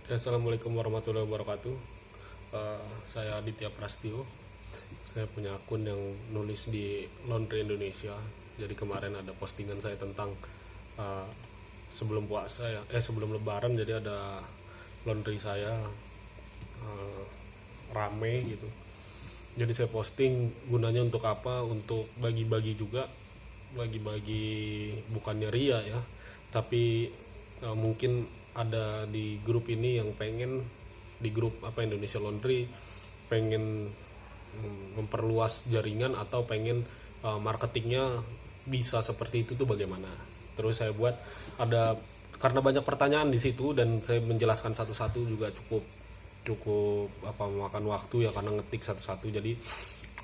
Assalamualaikum warahmatullahi wabarakatuh. Saya Aditya Prastio. Saya punya akun yang nulis di Laundry Indonesia. Jadi kemarin ada postingan saya tentang uh, sebelum puasa ya, sebelum Lebaran. Jadi ada laundry saya uh, rame gitu. Jadi saya posting gunanya untuk apa? Untuk bagi-bagi juga, bagi-bagi bukannya ria ya, tapi mungkin ada di grup ini yang pengen di grup Indonesia Laundry pengen memperluas jaringan atau pengen marketingnya bisa seperti itu tuh bagaimana. Terus saya buat ada karena banyak pertanyaan di situ dan saya menjelaskan satu-satu juga cukup cukup memakan waktu ya karena ngetik satu-satu. Jadi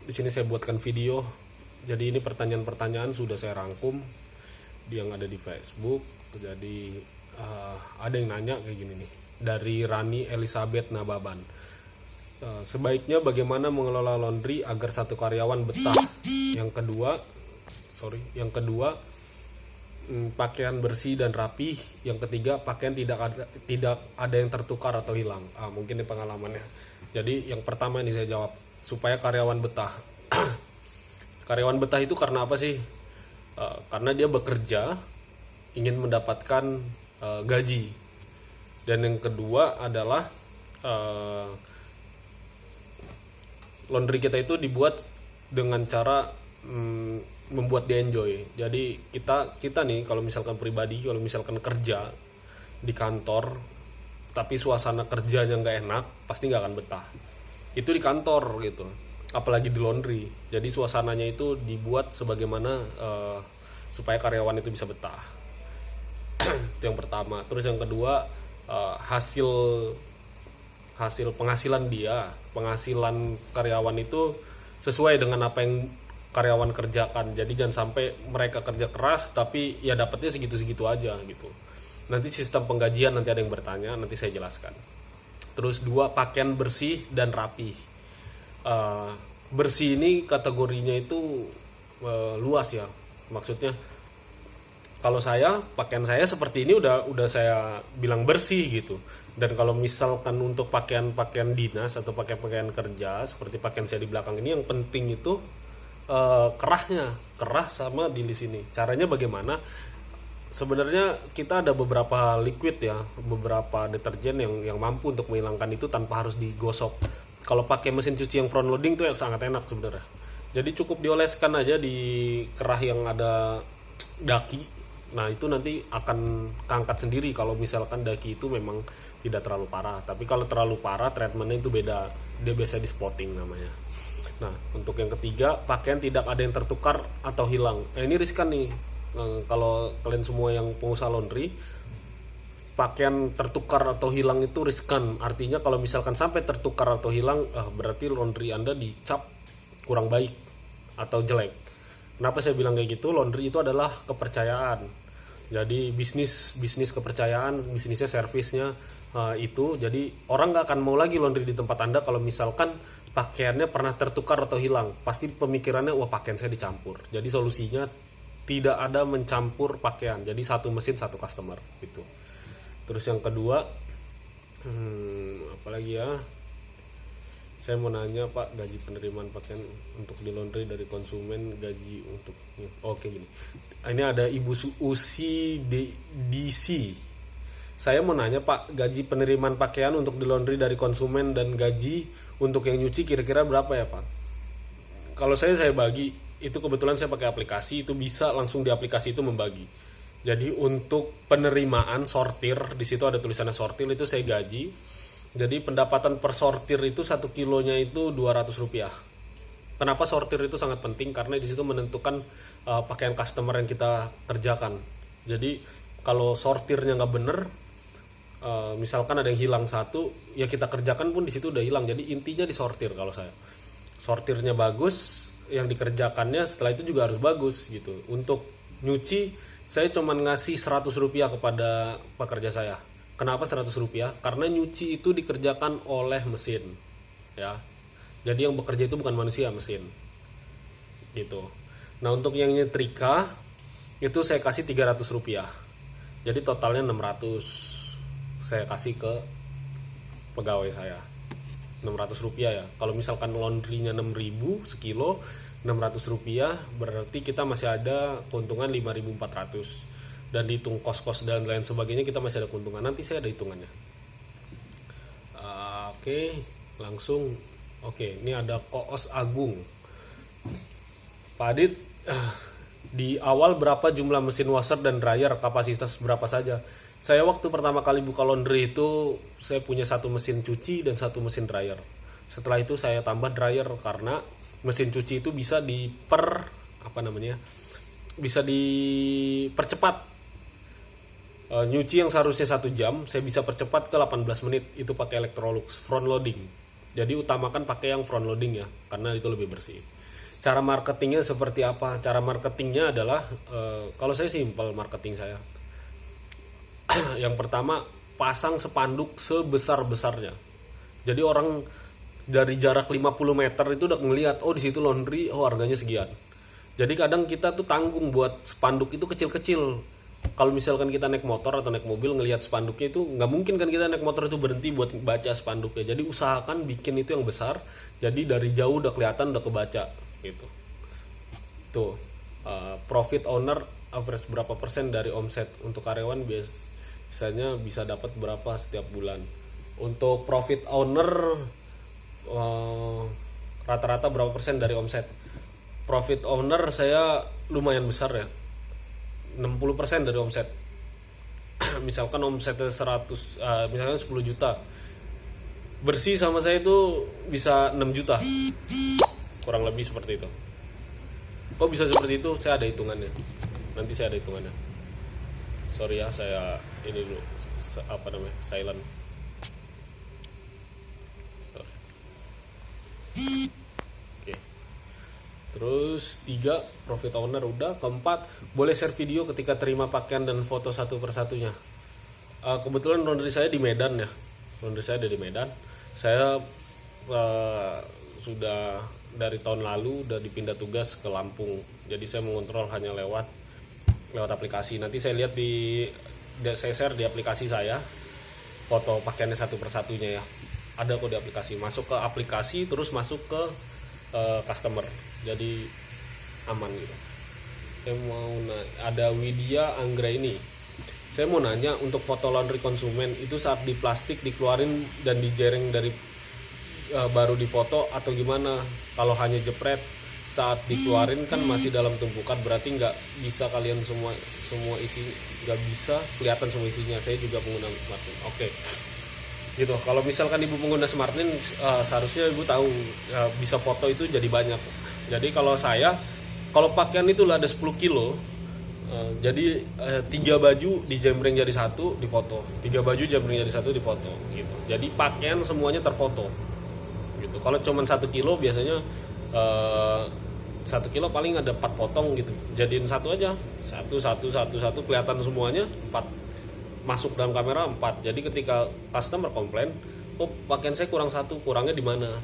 di sini saya buatkan video. Jadi ini pertanyaan-pertanyaan sudah saya rangkum yang ada di Facebook. Jadi ada yang nanya kayak gini nih dari Rani Elizabeth Nababan. Sebaiknya bagaimana mengelola laundry agar satu karyawan betah? Yang kedua, pakaian bersih dan rapi. Yang ketiga, pakaian tidak ada yang tertukar atau hilang. Mungkin ini pengalamannya. Jadi yang pertama ini saya jawab, supaya karyawan betah. Karyawan betah itu karena apa sih? Karena dia bekerja ingin mendapatkan gaji. Dan yang kedua adalah laundry kita itu dibuat dengan cara membuat dia enjoy. Jadi kita nih kalau misalkan pribadi, kalau misalkan kerja di kantor tapi suasana kerjanya nggak enak, pasti nggak akan betah. Itu di kantor gitu, apalagi di laundry. Jadi suasananya itu dibuat sebagaimana supaya karyawan itu bisa betah. Itu yang pertama. Terus yang kedua, hasil penghasilan penghasilan karyawan itu sesuai dengan apa yang karyawan kerjakan. Jadi jangan sampai mereka kerja keras tapi ya dapatnya segitu-segitu aja gitu. Nanti sistem penggajian nanti ada yang bertanya, nanti saya jelaskan. Terus dua, pakaian bersih dan rapi. Bersih ini kategorinya itu luas ya. Maksudnya kalau pakaian saya seperti ini udah saya bilang bersih gitu. Dan kalau misalkan untuk pakaian dinas atau pakaian kerja seperti pakaian saya di belakang ini, yang penting itu kerah sama di sini. Caranya bagaimana? Sebenarnya kita ada beberapa liquid ya, beberapa deterjen yang mampu untuk menghilangkan itu tanpa harus digosok. Kalau pakai mesin cuci yang front loading tuh sangat enak sebenarnya. Jadi cukup dioleskan aja di kerah yang ada daki. Nah itu nanti akan keangkat sendiri kalau misalkan daki itu memang tidak terlalu parah. Tapi kalau terlalu parah, treatmentnya itu beda. Dia biasa di spotting namanya. Nah untuk yang ketiga, pakaian tidak ada yang tertukar atau hilang. Ini riskan nih. Kalau kalian semua yang pengusaha laundry, pakaian tertukar atau hilang itu riskan. Artinya kalau misalkan sampai tertukar atau hilang, berarti laundry Anda dicap kurang baik atau jelek. Kenapa saya bilang kayak gitu? Laundry itu adalah kepercayaan. Jadi bisnis kepercayaan, bisnisnya servisnya itu. Jadi orang nggak akan mau lagi laundry di tempat Anda kalau misalkan pakaiannya pernah tertukar atau hilang. Pasti pemikirannya, wah pakaian saya dicampur. Jadi solusinya tidak ada mencampur pakaian. Jadi satu mesin satu customer gitu. Terus yang kedua, apalagi ya? Saya mau nanya Pak, gaji penerimaan pakaian untuk di laundry dari konsumen, gaji untuk oke gini. Ini ada Ibu Usi DC. Saya mau nanya Pak, gaji penerimaan pakaian untuk di laundry dari konsumen dan gaji untuk yang nyuci kira-kira berapa ya Pak? Kalau saya bagi, itu kebetulan saya pakai aplikasi, itu bisa langsung di aplikasi itu membagi. Jadi untuk penerimaan sortir, di situ ada tulisannya sortir, itu saya gaji. Jadi pendapatan per sortir itu 1 kilonya itu Rp200. Kenapa sortir itu sangat penting? Karena di situ menentukan pakaian customer yang kita kerjakan. Jadi kalau sortirnya nggak bener, misalkan ada yang hilang satu, ya kita kerjakan pun di situ udah hilang. Jadi intinya di sortir kalau saya. Sortirnya bagus, yang dikerjakannya setelah itu juga harus bagus gitu. Untuk nyuci saya cuma ngasih Rp100 kepada pekerja saya. Kenapa Rp100? Karena nyuci itu dikerjakan oleh mesin, ya. Jadi yang bekerja itu bukan manusia, mesin, gitu. Nah untuk yang nyetrika itu saya kasih Rp300. Jadi totalnya 600 saya kasih ke pegawai saya. 600 rupiah ya. Kalau misalkan laundrynya 6.000 sekilo, 600 rupiah berarti kita masih ada keuntungan 5.400. Dan dihitung kos-kos dan lain sebagainya kita masih ada keuntungan. Nanti saya ada hitungannya. Oke, langsung. Oke, ini ada Koos Agung. Pak Adit, di awal berapa jumlah mesin washer dan dryer, kapasitas berapa saja? Saya waktu pertama kali buka laundry itu saya punya satu mesin cuci dan satu mesin dryer. Setelah itu saya tambah dryer karena mesin cuci itu bisa bisa dipercepat. Nyuci yang seharusnya 1 jam saya bisa percepat ke 18 menit itu pakai Electrolux front loading. Jadi utamakan pakai yang front loading ya, karena itu lebih bersih. Cara marketingnya seperti apa? Cara marketingnya adalah kalau saya simpel marketing saya. Yang pertama, pasang spanduk sebesar-besarnya. Jadi orang dari jarak 50 meter itu udah ngelihat, oh di situ laundry, oh harganya sekian. Jadi kadang kita tuh tanggung buat spanduk itu kecil-kecil. Kalau misalkan kita naik motor atau naik mobil ngelihat spanduknya itu, nggak mungkin kan kita naik motor itu berhenti buat baca spanduknya. Jadi usahakan bikin itu yang besar. Jadi dari jauh udah kelihatan, udah kebaca gitu. Tuh, profit owner average berapa persen dari omset untuk karyawan biasanya bisa dapat berapa setiap bulan. Untuk profit owner rata-rata berapa persen dari omset. Profit owner saya lumayan besar ya, 60% dari omset. Misalkan omsetnya 100, misalnya 10 juta, bersih sama saya itu bisa 6 juta, kurang lebih seperti itu. Kok bisa seperti itu? Saya ada hitungannya, nanti saya ada hitungannya. Sorry ya, saya ini dulu silent. Sorry. Oke. Terus 3, profit owner udah. Keempat, boleh share video ketika terima pakaian dan foto satu persatunya. Kebetulan laundry saya di Medan ya. Laundry saya ada di Medan. Saya sudah dari tahun lalu udah dipindah tugas ke Lampung. Jadi saya mengontrol hanya lewat aplikasi. Nanti saya lihat saya share di aplikasi saya foto pakaiannya satu persatunya ya. Ada kok di aplikasi. Masuk ke aplikasi terus masuk ke customer. Jadi aman gitu. Saya mau ada Widya Anggra ini. Saya mau nanya, untuk foto laundry konsumen itu saat di plastik dikeluarin dan dijereng dari baru difoto atau gimana? Kalau hanya jepret saat dikeluarin kan masih dalam tumpukan, berarti nggak bisa kalian semua isi, nggak bisa kelihatan semua isinya. Saya juga pengguna Smartline. Oke. Gitu. Kalau misalkan ibu pengguna Smartline, seharusnya ibu tahu bisa foto itu jadi banyak. Jadi kalau pakaian itu ada 10 kilo, jadi 3 baju dijembreng jadi satu difoto, 3 baju jembreng jadi satu difoto gitu. Jadi pakaian semuanya terfoto gitu. Kalau cuma 1 kilo biasanya 1 kilo paling ada 4 potong gitu, jadiin satu aja, satu kelihatan semuanya, 4 masuk dalam kamera 4. Jadi ketika customer komplain, oh pakaian saya kurang satu, kurangnya di mana?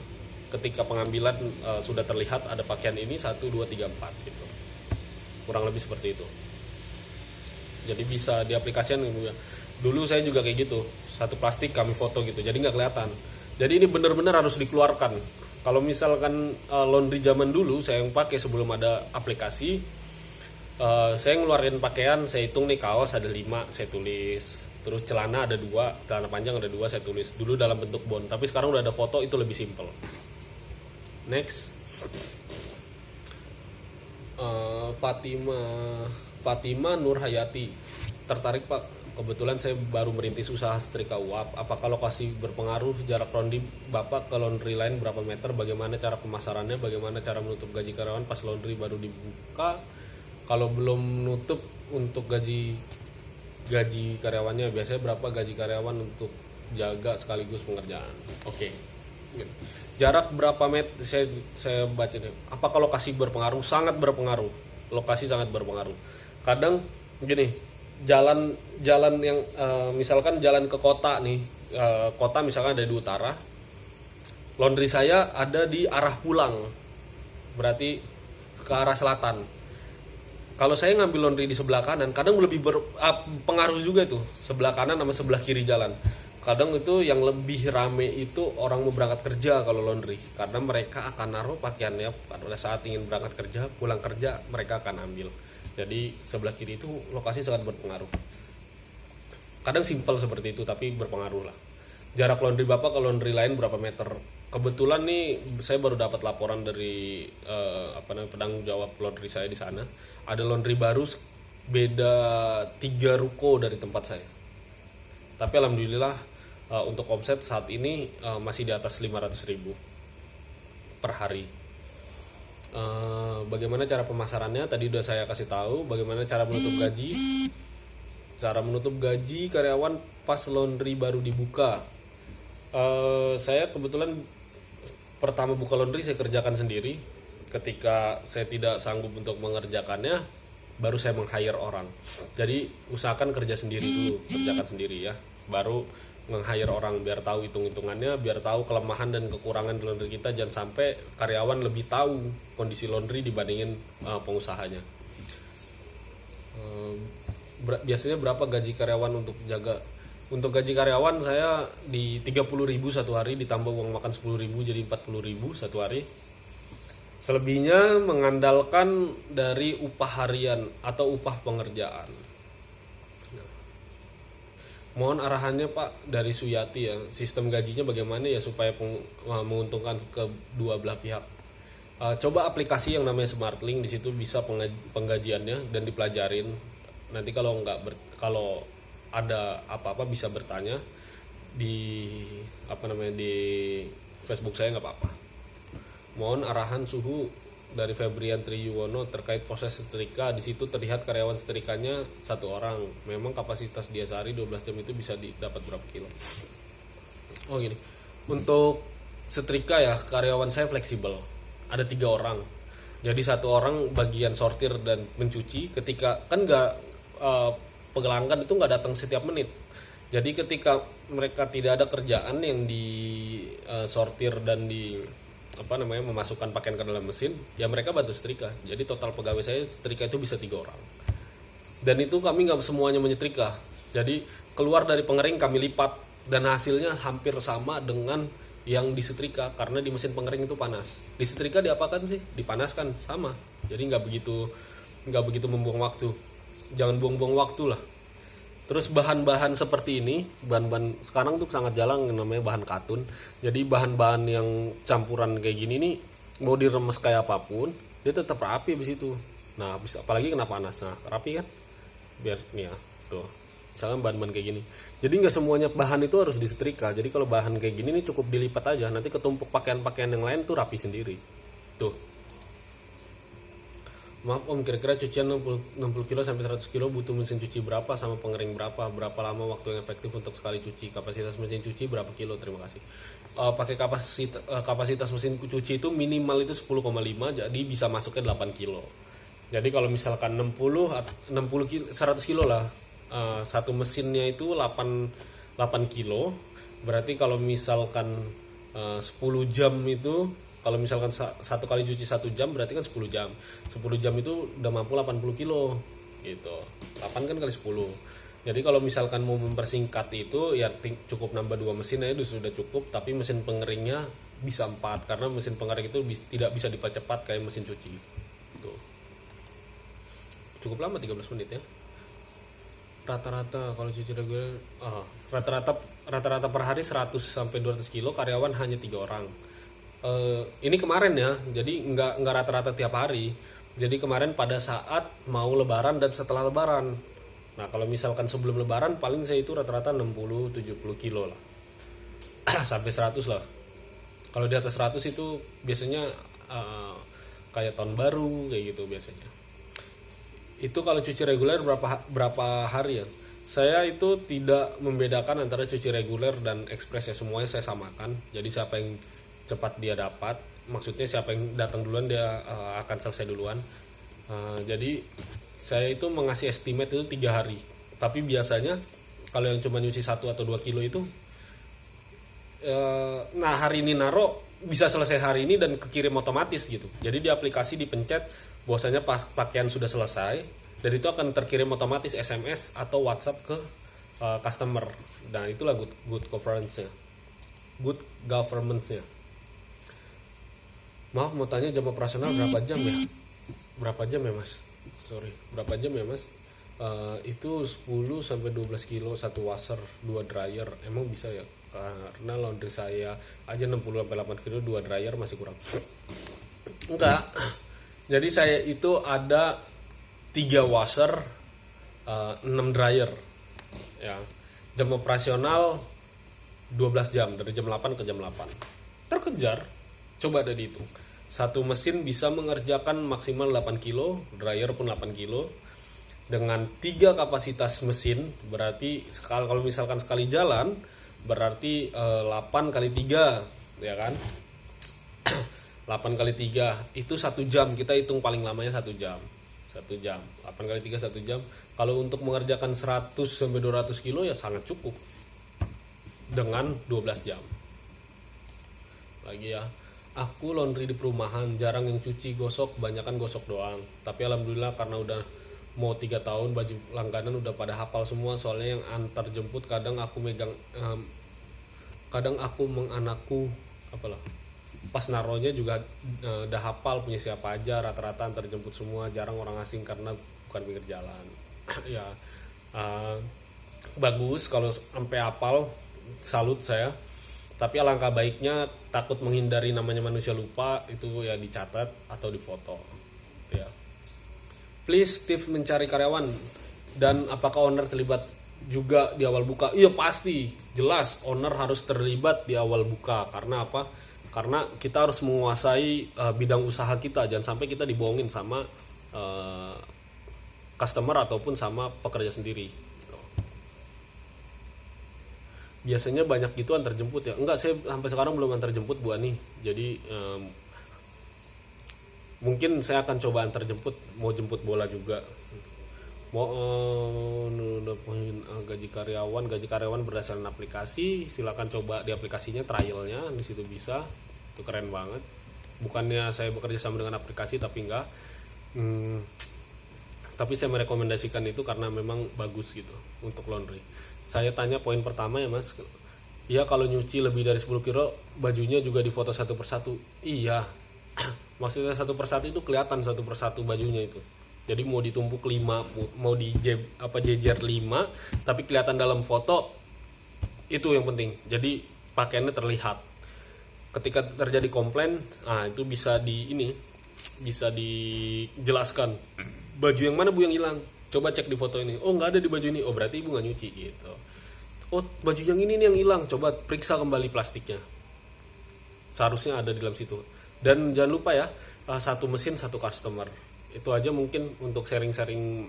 Ketika pengambilan sudah terlihat ada pakaian ini 1, 2, 3, 4 gitu, kurang lebih seperti itu. Jadi bisa diaplikasikan gitu ya. Dulu saya juga kayak gitu, satu plastik kami foto gitu, jadi nggak kelihatan. Jadi ini benar-benar harus dikeluarkan. Kalau misalkan laundry zaman dulu saya yang pakai sebelum ada aplikasi, saya ngeluarin pakaian, saya hitung nih, kaos ada 5 saya tulis, terus celana ada 2, celana panjang ada 2 saya tulis dulu dalam bentuk bond. Tapi sekarang udah ada foto, itu lebih simple. Next, Fatima Nur Hayati, tertarik Pak, kebetulan saya baru merintis usaha setrika uap. Apakah lokasi berpengaruh? Jarak laundry Bapak ke laundry lain berapa meter? Bagaimana cara pemasarannya? Bagaimana cara menutup gaji karyawan pas laundry baru dibuka? Kalau belum nutup untuk gaji karyawannya, biasanya berapa gaji karyawan untuk jaga sekaligus pengerjaan? Oke. Jarak berapa meter? Saya baca deh. Apakah lokasi berpengaruh? Sangat berpengaruh. Lokasi sangat berpengaruh. Kadang gini, jalan yang misalkan jalan ke kota nih, kota misalkan ada di utara, laundry saya ada di arah pulang, berarti ke arah selatan. Kalau saya ngambil laundry di sebelah kanan, kadang lebih berpengaruh juga tuh, sebelah kanan sama sebelah kiri jalan. Kadang itu yang lebih rame itu orang mau berangkat kerja kalau laundry, karena mereka akan naruh pakaiannya pada saat ingin berangkat kerja, pulang kerja mereka akan ambil. Jadi sebelah kiri itu lokasi sangat berpengaruh. Kadang simpel seperti itu tapi berpengaruh lah. Jarak laundry bapak ke laundry lain berapa meter? Kebetulan nih saya baru dapat laporan dari penanggung jawab laundry saya di sana. Ada laundry baru beda 3 ruko dari tempat saya. Tapi alhamdulillah untuk omset saat ini masih di atas 500.000 per hari. Bagaimana cara pemasarannya? Tadi udah saya kasih tahu. Bagaimana cara menutup gaji? Cara menutup gaji karyawan pas laundry baru dibuka. Saya kebetulan pertama buka laundry saya kerjakan sendiri. Ketika saya tidak sanggup untuk mengerjakannya, baru saya meng-hire orang. Jadi usahakan kerja sendiri dulu, kerjakan sendiri ya. Baru meng-hire orang biar tahu hitung-hitungannya, biar tahu kelemahan dan kekurangan di laundry kita. Jangan sampai karyawan lebih tahu kondisi laundry dibandingin pengusahanya. Biasanya berapa gaji karyawan untuk jaga? Untuk gaji karyawan saya di 30.000 satu hari, ditambah uang makan 10.000 jadi 40.000 satu hari. Selebihnya mengandalkan dari upah harian atau upah pengerjaan. Mohon arahannya Pak dari Suyati ya, sistem gajinya bagaimana ya supaya menguntungkan kedua belah pihak. Coba aplikasi yang namanya SmartLink, di situ bisa penggajiannya dan dipelajarin. Nanti kalau kalau ada apa-apa bisa bertanya di di Facebook saya, nggak apa-apa. Mohon arahan suhu dari Febrian Triyuwono terkait proses setrika. Di situ terlihat karyawan setrikanya 1 orang. Memang kapasitas dia sehari 12 jam itu bisa dapat berapa kilo? Oh gini, untuk setrika ya karyawan saya fleksibel. Ada 3 orang. Jadi 1 orang bagian sortir dan mencuci. Ketika kan pelanggan itu nggak datang setiap menit. Jadi ketika mereka tidak ada kerjaan yang di sortir dan di memasukkan pakaian ke dalam mesin, ya mereka bantu setrika. Jadi total pegawai saya setrika itu bisa 3 orang. Dan itu kami nggak semuanya menyetrika. Jadi keluar dari pengering kami lipat dan hasilnya hampir sama dengan yang disetrika, karena di mesin pengering itu panas. Disetrika diapakan sih? Dipanaskan, sama. Jadi nggak begitu membuang waktu. Jangan buang-buang waktu lah. Terus bahan-bahan seperti ini, bahan-bahan sekarang tuh sangat jarang yang namanya bahan katun. Jadi bahan-bahan yang campuran kayak gini nih, mau diremes kayak apapun, dia tetap rapi habis itu. Nah, bisa apalagi kena panas. Nah, rapi kan? Biar nih ya, tuh. Misalkan bahan-bahan kayak gini. Jadi nggak semuanya bahan itu harus disetrika. Jadi kalau bahan kayak gini nih cukup dilipat aja. Nanti ketumpuk pakaian-pakaian yang lain tuh rapi sendiri. Tuh. Maaf Om, kira-kira cucian 60 kilo sampai 100 kilo butuh mesin cuci berapa sama pengering berapa? Berapa lama waktu yang efektif untuk sekali cuci? Kapasitas mesin cuci berapa kilo? Terima kasih. Pakai kapasitas mesin cuci itu minimal itu 10,5, jadi bisa masuknya 8 kilo. Jadi kalau misalkan 60 kilo, 100 kilo lah. Satu mesinnya itu 8 kilo. Berarti kalau misalkan 10 jam itu, kalau misalkan satu kali cuci 1 jam berarti kan 10 jam. 10 jam itu udah mampu 80 kilo gitu. 8 kan kali 10. Jadi kalau misalkan mau mempersingkat itu ya cukup nambah 2 mesin aja sudah cukup, tapi mesin pengeringnya bisa 4 karena mesin pengering itu tidak bisa dipercepat kayak mesin cuci. Tuh. Cukup lama 13 menit ya. Rata-rata kalau cuci reguler rata-rata per hari 100 sampai 200 kilo, karyawan hanya 3 orang. Ini kemarin ya, jadi nggak rata-rata tiap hari. Jadi kemarin pada saat mau lebaran dan setelah lebaran. Nah kalau misalkan sebelum lebaran paling saya itu rata-rata 60-70 kilo lah sampai 100 lah. Kalau di atas 100 itu biasanya kayak tahun baru kayak gitu biasanya. Itu kalau cuci reguler berapa hari ya? Saya itu tidak membedakan antara cuci reguler dan ekspres ya, semuanya saya samakan. Jadi siapa yang cepat dia dapat, maksudnya siapa yang datang duluan dia akan selesai duluan. Jadi saya itu mengasih estimate itu 3 hari. Tapi biasanya kalau yang cuma nyuci 1 atau 2 kilo itu nah hari ini naro bisa selesai hari ini dan kekirim otomatis gitu. Jadi di aplikasi dipencet bahwasanya pas pakaian sudah selesai, dan itu akan terkirim otomatis SMS atau WhatsApp ke customer. Nah itulah good governance-nya, good governance-nya. Maaf mau tanya, jam operasional berapa jam ya? Berapa jam ya mas? Sorry, berapa jam ya mas? Itu 10 sampai 12 kilo satu washer, 2 dryer. Emang bisa ya? Karena laundry saya aja 60 sampai 8 kilo, 2 dryer masih kurang. Enggak. Jadi saya itu ada 3 washer, 6 dryer. Ya. Jam operasional 12 jam, dari jam 8 ke jam 8. Terkejar. Coba ada dihitung. Satu mesin bisa mengerjakan maksimal 8 kilo, dryer pun 8 kilo. Dengan 3 kapasitas mesin, berarti kalau misalkan sekali jalan, berarti 8 kali 3, ya kan? 8 kali 3, itu 1 jam, kita hitung paling lamanya 1 jam. 1 jam, 8 kali 3 1 jam. Kalau untuk mengerjakan 100 sampai 200 kilo ya sangat cukup. Dengan 12 jam. Lagi ya. Aku laundry di perumahan, jarang yang cuci gosok, banyakan gosok doang. Tapi alhamdulillah karena udah mau 3 tahun, baju langganan udah pada hafal semua. Soalnya yang antar jemput kadang aku megang, kadang aku menganakku apalah. Pas naronya juga udah hafal punya siapa aja, rata-rata antar jemput semua, jarang orang asing karena bukan pinggir jalan. Ya bagus kalau sampai hafal, salut saya. Tapi alangkah baiknya, takut menghindari namanya manusia lupa, itu ya dicatat atau difoto ya. Please Steve mencari karyawan, dan apakah owner terlibat juga di awal buka? Iya pasti, jelas owner harus terlibat di awal buka. Karena apa? Karena kita harus menguasai bidang usaha kita, jangan sampai kita dibohongin sama customer ataupun sama pekerja sendiri. Biasanya banyak gitu antar jemput ya? Enggak, saya sampai sekarang belum antar jemput Bu Ani. Jadi mungkin saya akan coba antar jemput, mau jemput bola juga. Mau gaji karyawan berdasarkan aplikasi, silakan coba di aplikasinya, trialnya di situ bisa. Itu keren banget. Bukannya saya bekerja sama dengan aplikasi, tapi enggak. Tapi saya merekomendasikan itu karena memang bagus gitu untuk laundry. Saya tanya poin pertama ya mas, ya kalau nyuci lebih dari 10 kilo bajunya juga difoto satu persatu. Iya, maksudnya satu persatu itu kelihatan satu persatu bajunya itu. Jadi mau ditumpuk 5, mau jejer 5, tapi kelihatan dalam foto, itu yang penting. Jadi pakaiannya terlihat. Ketika terjadi komplain, itu bisa dijelaskan. Baju yang mana Bu yang hilang? Coba cek di foto ini. Oh nggak ada di baju ini. Oh berarti Ibu nggak nyuci gitu. Oh baju yang ini nih yang hilang. Coba periksa kembali plastiknya. Seharusnya ada di dalam situ. Dan jangan lupa ya, satu mesin satu customer. Itu aja mungkin untuk sharing-sharing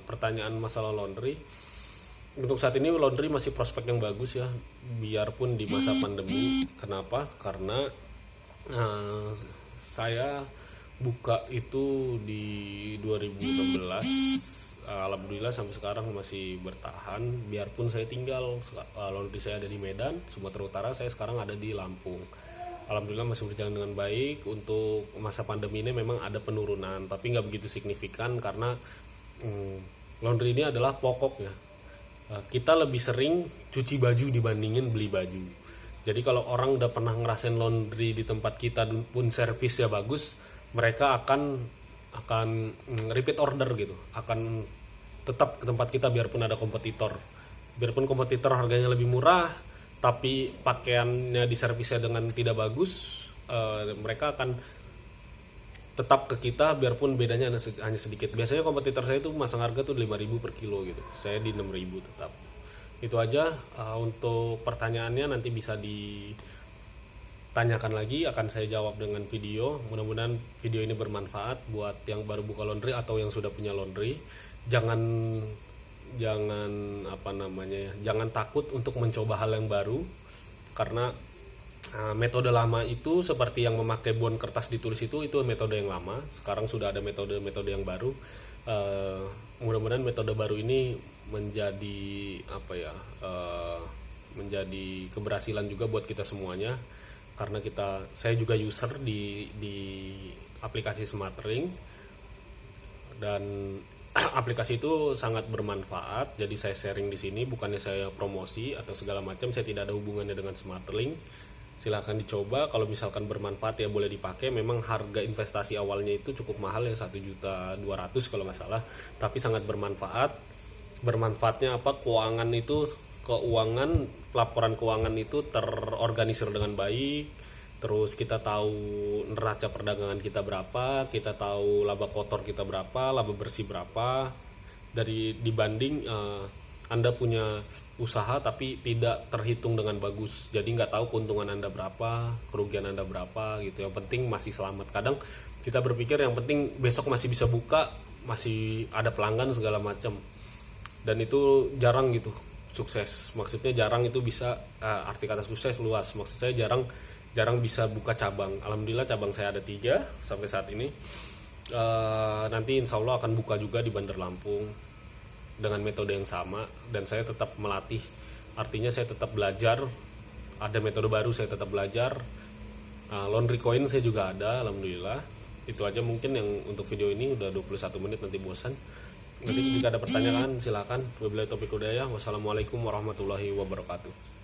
pertanyaan masalah laundry. Untuk saat ini laundry masih prospek yang bagus ya, biarpun di masa pandemi. Kenapa? Karena saya buka itu di 2016. Alhamdulillah sampai sekarang masih bertahan, biarpun saya tinggal laundry saya ada di Medan, Sumatera Utara, saya sekarang ada di Lampung. Alhamdulillah masih berjalan dengan baik. Untuk masa pandemi ini memang ada penurunan, tapi nggak begitu signifikan karena laundry ini adalah pokoknya. Kita lebih sering cuci baju dibandingin beli baju. Jadi kalau orang udah pernah ngerasain laundry di tempat kita pun servisnya bagus, mereka akan repeat order gitu, akan tetap ke tempat kita biarpun ada kompetitor. Biarpun kompetitor harganya lebih murah, tapi pakaiannya di servisnya dengan tidak bagus, mereka akan tetap ke kita biarpun bedanya hanya sedikit. Biasanya kompetitor saya itu masang harga tuh 5.000 per kilo gitu, saya di 6.000 tetap. Itu aja. Untuk pertanyaannya nanti bisa ditanyakan lagi, akan saya jawab dengan video. Mudah-mudahan video ini bermanfaat buat yang baru buka laundry atau yang sudah punya laundry. Jangan jangan takut untuk mencoba hal yang baru, karena metode lama itu seperti yang memakai bon kertas ditulis itu metode yang lama. Sekarang sudah ada metode yang baru. Mudah-mudahan metode baru ini menjadi menjadi keberhasilan juga buat kita semuanya, karena saya juga user di aplikasi SmartRing, dan aplikasi itu sangat bermanfaat, jadi saya sharing di sini, bukannya saya promosi atau segala macam. Saya tidak ada hubungannya dengan SmartLink. Silahkan dicoba, kalau misalkan bermanfaat ya boleh dipakai. Memang harga investasi awalnya itu cukup mahal ya, 1.200.000 kalau nggak salah, tapi sangat bermanfaat. Bermanfaatnya apa? Laporan keuangan itu terorganisir dengan baik. Terus kita tahu neraca perdagangan kita berapa, kita tahu laba kotor kita berapa, laba bersih berapa. Dibanding Anda punya usaha tapi tidak terhitung dengan bagus, jadi nggak tahu keuntungan Anda berapa, kerugian Anda berapa gitu. Yang penting masih selamat. Kadang kita berpikir yang penting besok masih bisa buka, masih ada pelanggan segala macam, dan itu jarang gitu sukses. Maksudnya jarang itu bisa, arti kata sukses luas, maksud saya jarang bisa buka cabang. Alhamdulillah cabang saya ada 3 sampai saat ini. Nanti insya Allah akan buka juga di Bandar Lampung dengan metode yang sama, dan saya tetap melatih, artinya saya tetap belajar, ada metode baru saya tetap belajar. Laundry coin saya juga ada, alhamdulillah. Itu aja mungkin yang untuk video ini, udah 21 menit, nanti bosan. Nanti jika ada pertanyaan silakan. Wabillahi taufiq hidayah. Wassalamualaikum warahmatullahi wabarakatuh.